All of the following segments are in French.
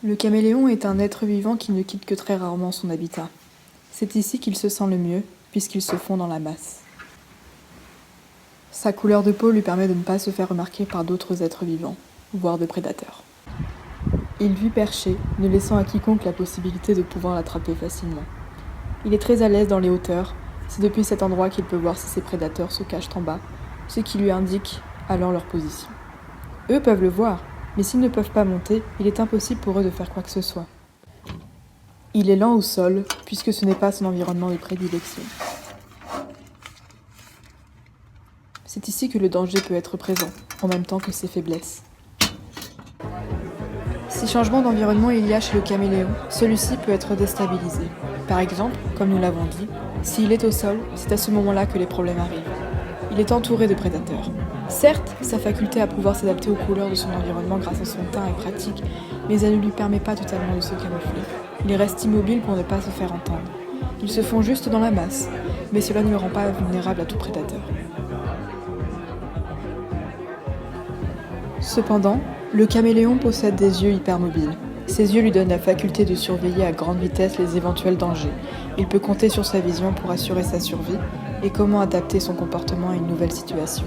Le caméléon est un être vivant qui ne quitte que très rarement son habitat. C'est ici qu'il se sent le mieux, puisqu'il se fond dans la masse. Sa couleur de peau lui permet de ne pas se faire remarquer par d'autres êtres vivants, voire de prédateurs. Il vit perché, ne laissant à quiconque la possibilité de pouvoir l'attraper facilement. Il est très à l'aise dans les hauteurs, c'est depuis cet endroit qu'il peut voir si ses prédateurs se cachent en bas, ce qui lui indique alors leur position. Eux peuvent le voir, mais s'ils ne peuvent pas monter, il est impossible pour eux de faire quoi que ce soit. Il est lent au sol, puisque ce n'est pas son environnement de prédilection. C'est ici que le danger peut être présent, en même temps que ses faiblesses. Si changement d'environnement il y a chez le caméléon, celui-ci peut être déstabilisé. Par exemple, comme nous l'avons dit, s'il est au sol, c'est à ce moment-là que les problèmes arrivent. Il est entouré de prédateurs. Certes, sa faculté à pouvoir s'adapter aux couleurs de son environnement grâce à son teint est pratique, mais elle ne lui permet pas totalement de se camoufler. Il reste immobile pour ne pas se faire entendre. Il se fond juste dans la masse, mais cela ne le rend pas vulnérable à tout prédateur. Cependant, le caméléon possède des yeux hypermobiles. Ces yeux lui donnent la faculté de surveiller à grande vitesse les éventuels dangers. Il peut compter sur sa vision pour assurer sa survie et comment adapter son comportement à une nouvelle situation.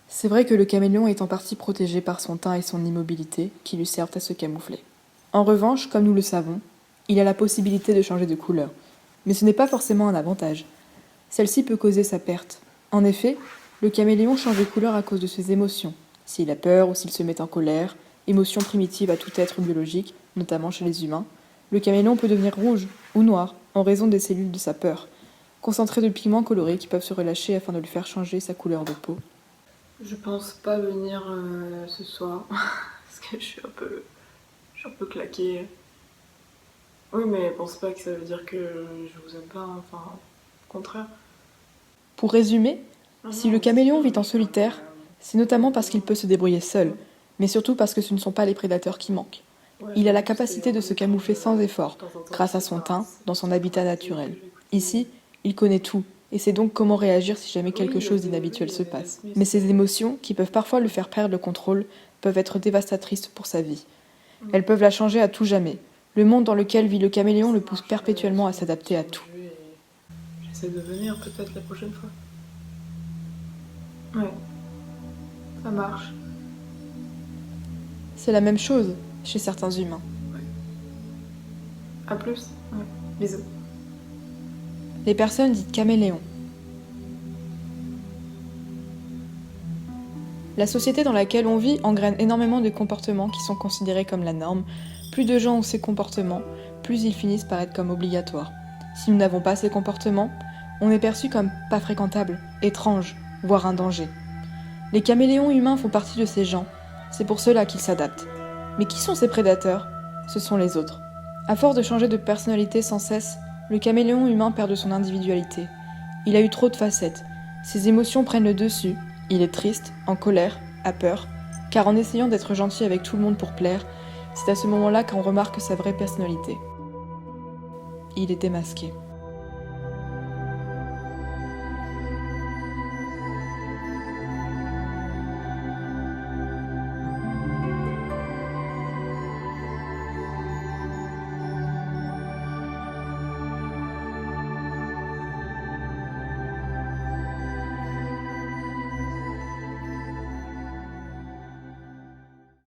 C'est vrai que le caméléon est en partie protégé par son teint et son immobilité qui lui servent à se camoufler. En revanche, comme nous le savons, il a la possibilité de changer de couleur. Mais ce n'est pas forcément un avantage. Celle-ci peut causer sa perte. En effet, le caméléon change de couleur à cause de ses émotions. S'il a peur ou s'il se met en colère, émotion primitive à tout être biologique, notamment chez les humains, le caméléon peut devenir rouge ou noir en raison des cellules de sa peur, concentrées de pigments colorés qui peuvent se relâcher afin de lui faire changer sa couleur de peau. Je pense pas venir ce soir parce que je suis un peu claquée. Oui, mais pense pas que ça veut dire que je vous aime pas, enfin, au contraire. Pour résumer, si le caméléon vit en solitaire, c'est notamment parce qu'il peut se débrouiller seul, mais surtout parce que ce ne sont pas les prédateurs qui manquent. Il a la capacité de se camoufler sans effort, grâce à son teint, dans son habitat naturel. Ici, il connaît tout, et sait donc comment réagir si jamais quelque chose d'inhabituel se passe. Mais ces émotions, qui peuvent parfois le faire perdre le contrôle, peuvent être dévastatrices pour sa vie. Elles peuvent la changer à tout jamais. Le monde dans lequel vit le caméléon le pousse perpétuellement à s'adapter à tout. J'essaie de venir peut-être la prochaine fois. Ouais, ça marche. C'est la même chose chez certains humains. À plus. Ouais. Bisous. Les personnes dites caméléons. La société dans laquelle on vit engraine énormément de comportements qui sont considérés comme la norme. Plus de gens ont ces comportements, plus ils finissent par être comme obligatoires. Si nous n'avons pas ces comportements, on est perçu comme pas fréquentable, étrange, voire un danger. Les caméléons humains font partie de ces gens, c'est pour cela qu'ils s'adaptent. Mais qui sont ces prédateurs ? Ce sont les autres. À force de changer de personnalité sans cesse, le caméléon humain perd de son individualité. Il a eu trop de facettes. Ses émotions prennent le dessus. Il est triste, en colère, a peur, car en essayant d'être gentil avec tout le monde pour plaire, c'est à ce moment-là qu'on remarque sa vraie personnalité. Il est démasqué.